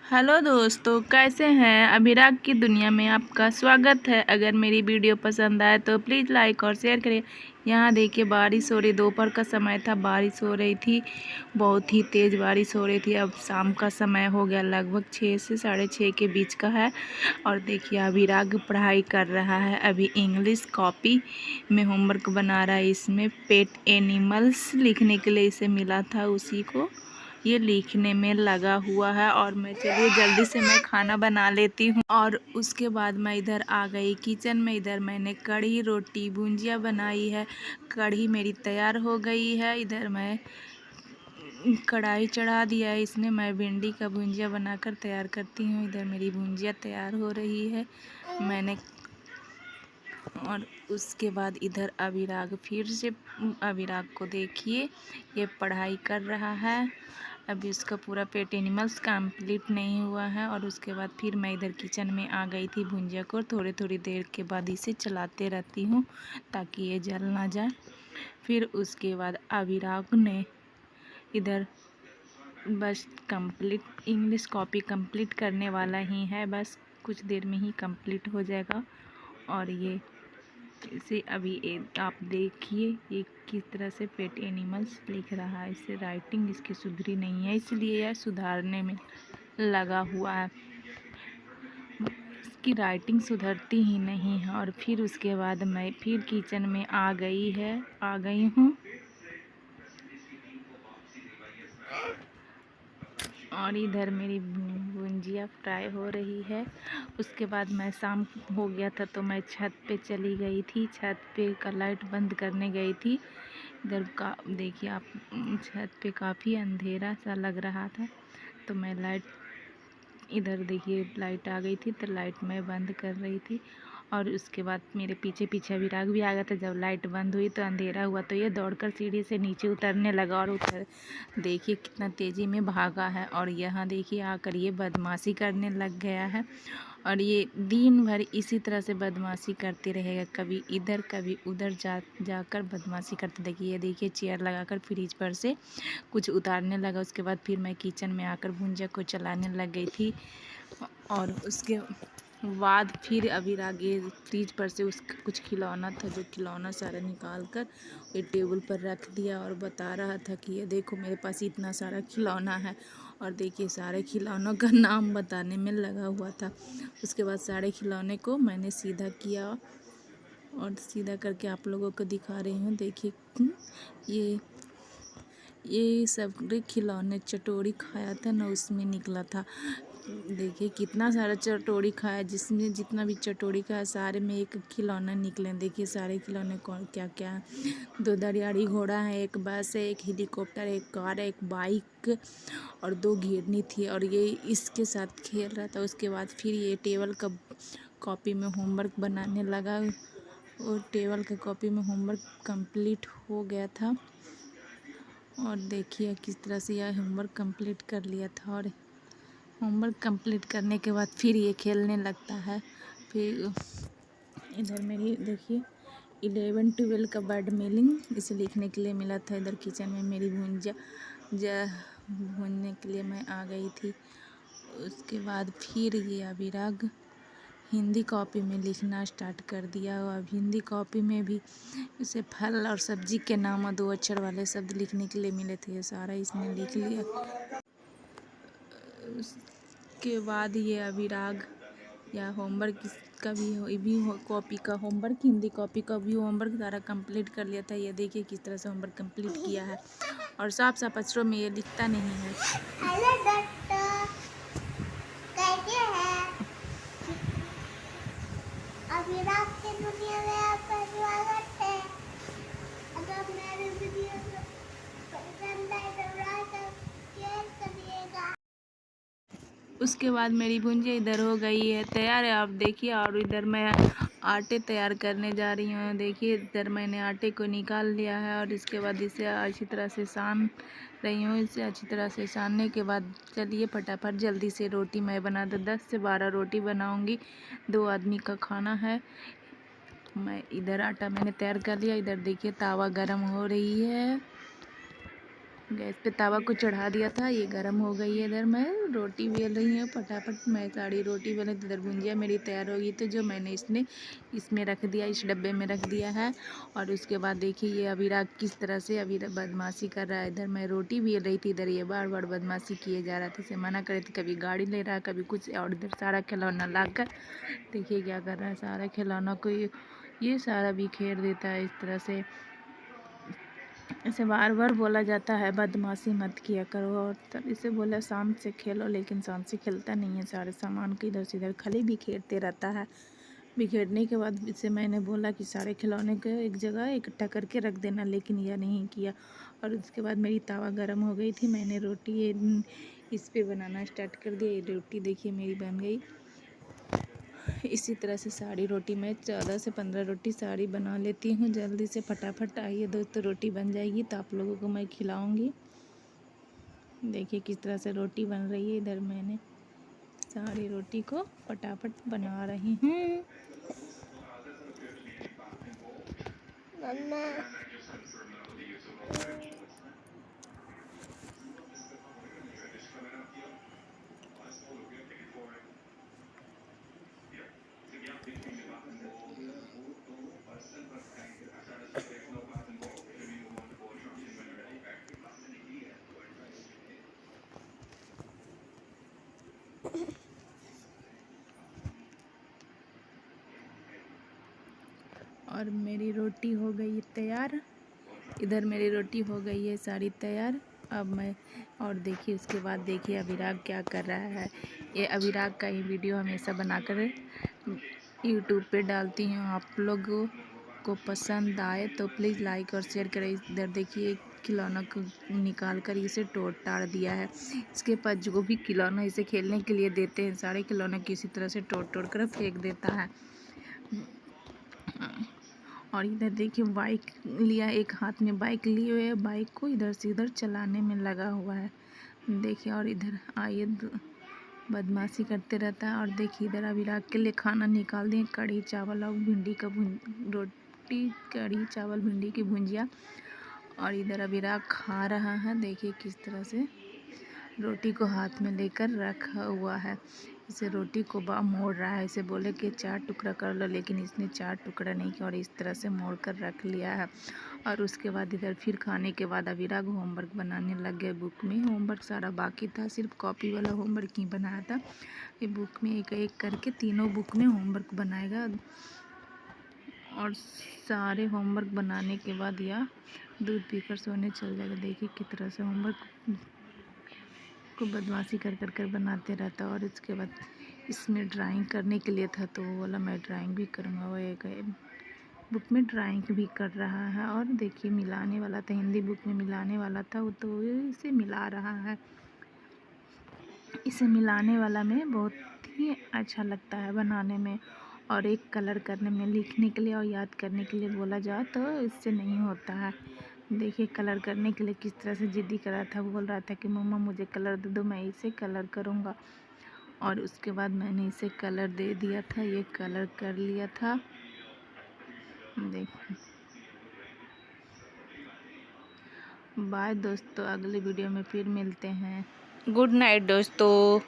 Hello दोस्तों, कैसे हैं। अभिराग की दुनिया में आपका स्वागत है। अगर मेरी वीडियो पसंद आए तो प्लीज़ लाइक और शेयर करें। यहाँ देखिए बारिश हो रही, दोपहर का समय था, बारिश हो रही थी, बहुत ही तेज़ बारिश हो रही थी। अब शाम का समय हो गया, लगभग 6 से 6:30 के बीच का है। और देखिए अभिराग पढ़ाई कर रहा है। अभी इंग्लिश कॉपी में होमवर्क बना रहा है। इसमें पेट एनिमल्स लिखने के लिए इसे मिला था, उसी को ये लिखने में लगा हुआ है। और मैं चलिए जल्दी से मैं खाना बना लेती हूँ। और उसके बाद मैं इधर आ गई किचन में। इधर मैंने कढ़ी, रोटी, भुंजिया बनाई है। कढ़ी मेरी तैयार हो गई है। इधर मैं कढ़ाई चढ़ा दिया है, इसमें मैं भिंडी का भुंजिया बनाकर तैयार करती हूँ। इधर मेरी भुंजिया तैयार हो रही है। मैंने और उसके बाद इधर अभिराग फिर से, अभिराग को देखिए ये पढ़ाई कर रहा है। अभी उसका पूरा पेट एनिमल्स कंप्लीट नहीं हुआ है। और उसके बाद फिर मैं इधर किचन में आ गई थी। भुंजिया को थोड़ी देर के बाद इसे चलाते रहती हूँ ताकि ये जल ना जाए। फिर उसके बाद अभिराग ने इधर बस कंप्लीट इंग्लिश कॉपी कंप्लीट करने वाला ही है, बस कुछ देर में ही कंप्लीट हो जाएगा। और ये इसे अभी आप देखिए ये किस तरह से पेट एनिमल्स लिख रहा है। इससे राइटिंग इसकी सुधरी नहीं है, इसलिए यह सुधारने में लगा हुआ है। इसकी राइटिंग सुधरती ही नहीं है। और फिर उसके बाद मैं फिर किचन में आ गई हूँ। और इधर मेरी भुंजिया फ्राई हो रही है। उसके बाद मैं शाम हो गया था तो मैं छत पे चली गई थी। छत पे का लाइट बंद करने गई थी। इधर का देखिए आप, छत पे काफ़ी अंधेरा सा लग रहा था तो मैं इधर देखिए लाइट आ गई थी तो लाइट मैं बंद कर रही थी। और उसके बाद मेरे पीछे पीछे अभिराग भी आ गया था। जब लाइट बंद हुई तो अंधेरा हुआ तो ये दौड़कर सीढ़ी से नीचे उतरने लगा। और देखिए कितना तेज़ी में भागा है। और यहाँ देखिए आकर ये बदमाशी करने लग गया है। और ये दिन भर इसी तरह से बदमाशी करते रहेगा, कभी इधर कभी उधर जाकर बदमाशी करते। देखिए चेयर लगाकर फ्रिज पर से कुछ उतारने लगा। उसके बाद फिर मैं किचन में आकर भुंजिया को चलाने लग गई थी। और उसके बाद फिर अभिराग ये फ्रिज पर से उसका कुछ खिलौना था, जो खिलौना सारा निकाल कर ये टेबल पर रख दिया। और बता रहा था कि ये देखो मेरे पास इतना सारा खिलौना है। और देखिए सारे खिलौनों का नाम बताने में लगा हुआ था। उसके बाद सारे खिलौने को मैंने सीधा किया और सीधा करके आप लोगों को दिखा रही हूँ। देखिए ये सब खिलौने चटोरी खाया था ना, उसमें निकला था। देखिए कितना सारा चटोरी खाया, जिसमें जितना भी चटोरी खाया सारे में एक खिलौना निकले। देखिए सारे खिलौने कौन क्या क्या है। 2 दरियाड़ी घोड़ा है, एक बस है, एक हेलीकॉप्टर, एक कार, एक बाइक और 2 घिरनी थी। और ये इसके साथ खेल रहा था। उसके बाद फिर ये टेबल का कॉपी में होमवर्क बनाने लगा। और टेबल के कॉपी में होमवर्क कंप्लीट हो गया था। और देखिए किस तरह से यह होमवर्क कंप्लीट कर लिया था। और होमवर्क कंप्लीट करने के बाद फिर ये खेलने लगता है। फिर इधर मेरी देखिए 11-12 का वर्ड मीनिंग इसे लिखने के लिए मिला था। इधर किचन में मेरी भुंजिया भूनने के लिए मैं आ गई थी। उसके बाद फिर ये अभिराग हिंदी कॉपी में लिखना स्टार्ट कर दिया। और अब हिंदी कॉपी में भी इसे फल और सब्जी के नाम 2 अक्षर वाले शब्द लिखने के लिए मिले थे, ये सारा इसने लिख लिया। उसके बाद ये अभिराग या होमवर्क इसका भी कॉपी का होमवर्क, हिंदी कॉपी का भी होमवर्क सारा कंप्लीट कर लिया था। ये देखिए किस तरह से होमवर्क कंप्लीट किया है। और साफ साफ अक्षरों में ये लिखता नहीं है। अभिराग की दुनिया में आपका स्वागत है। अगर मेरे वीडियो को पसंद आए तो लाइक और शेयर करिएगा। उसके बाद मेरी भुंजिया इधर हो गई है तैयार है, आप देखिए। और इधर मैं आटे तैयार करने जा रही हूँ। देखिए इधर मैंने आटे को निकाल लिया है। और इसके बाद इसे अच्छी तरह से सान रही हूँ। इसे अच्छी तरह से सानने के बाद चलिए फटाफट जल्दी से रोटी मैं बना दूँ। 10 से 12 रोटी बनाऊँगी, 2 आदमी का खाना है। मैं इधर आटा मैंने तैयार कर लिया। इधर देखिए तावा गरम हो रही है। गैस पे तवा को चढ़ा दिया था, ये गर्म हो गई है। इधर मैं रोटी बेल रही हूँ फटाफट, मैं सारी रोटी बेल रही। इधर भुंजिया मेरी तैयार होगी तो जो मैंने इसमें रख दिया, इस डब्बे में रख दिया है। और उसके बाद देखिए ये अभिराग किस तरह से अभी बदमाशी कर रहा है। इधर मैं रोटी बेल रही थी, इधर ये बार बार बदमाशी किए जा रहा था। इसे मना करे थे, कभी गाड़ी ले रहा है कभी कुछ। और इधर सारा खिलौना लाकर देखिए क्या कर रहा है, सारा खिलौना को ये सारा बिखेर देता है इस तरह से। इसे बार बार बोला जाता है बदमाशी मत किया करो, और तब इसे बोला शांत से खेलो, लेकिन शांत से खेलता नहीं है। सारे सामान को इधर से इधर खाली बिखेरते रहता है। बिखेरने के बाद इसे मैंने बोला कि सारे खिलौने को एक जगह इकट्ठा करके रख देना, लेकिन यह नहीं किया। और उसके बाद मेरी तवा गर्म हो गई थी, मैंने रोटी इस पे बनाना स्टार्ट कर दिया। ये रोटी देखिए मेरी बन गई। इसी तरह से सारी रोटी मैं 14 से 15 रोटी सारी बना लेती हूँ जल्दी से फटाफट। आइए दोस्तों, रोटी बन जाएगी तो आप लोगों को मैं खिलाऊंगी। देखिए किस तरह से रोटी बन रही है। इधर मैंने सारी रोटी को फटाफट बना रही हूँ। मम्मा और मेरी रोटी हो गई तैयार। इधर मेरी रोटी हो गई है सारी तैयार। अब मैं और देखिए उसके बाद देखिए अभिराग क्या कर रहा है। ये अभिराग का ही वीडियो हमेशा बनाकर यूट्यूब पे डालती हूँ। आप लोगों को पसंद आए तो प्लीज़ लाइक और शेयर करें। इधर देखिए खिलौना को निकाल कर इसे तोड़ ताड़ दिया है। इसके पास जो भी खिलौना इसे खेलने के लिए देते हैं, सारे खिलौने किसी तरह से तोड़ तोड़ कर फेंक देता है। और इधर देखिए बाइक लिया, एक हाथ में बाइक लिए हुए है, बाइक को इधर से इधर चलाने में लगा हुआ है देखिए। और इधर आइए बदमाशी करते रहता है। और देखिए इधर अभिराग के लिए खाना निकाल दें, कढ़ी चावल और भिंडी का रोटी, कढ़ी चावल भिंडी की भुंजिया। और इधर अभिराग खा रहा है, देखिए किस तरह से रोटी को हाथ में लेकर रखा हुआ है। इसे रोटी को मोड़ रहा है। इसे बोले कि 4 टुकड़ा कर लो, लेकिन इसने 4 टुकड़ा नहीं किया और इस तरह से मोड़ कर रख लिया है। और उसके बाद इधर फिर खाने के बाद अभिराग होमवर्क बनाने लग गए। बुक में होमवर्क सारा बाकी था, सिर्फ कॉपी वाला होमवर्क ही बनाया था। ये बुक में एक एक करके तीनों बुक में होमवर्क बनाएगा। और सारे होमवर्क बनाने के बाद यह दूध पीकर सोने चल जाएगा। देखिए किस तरह से होमवर्क को बदमाशी कर कर कर बनाते रहता। और इसके बाद इसमें ड्राइंग करने के लिए था, तो वो बोला मैं ड्राइंग भी करूँगा। वो एक बुक में ड्राइंग भी कर रहा है। और देखिए मिलाने वाला था, हिंदी बुक में मिलाने वाला था, वो तो इसे मिला रहा है। इसे मिलाने वाला में बहुत ही अच्छा लगता है बनाने में, और एक कलर करने में, लिखने के लिए और याद करने के लिए बोला जाए तो इससे नहीं होता है। देखिए कलर करने के लिए किस तरह से ज़िद्दी कर रहा था, बोल रहा था कि मम्मा मुझे कलर दे दो, मैं इसे कलर करूँगा। और उसके बाद मैंने इसे कलर दे दिया था, ये कलर कर लिया था। देखिए बाय दोस्तों, अगले वीडियो में फिर मिलते हैं। गुड नाइट दोस्तों।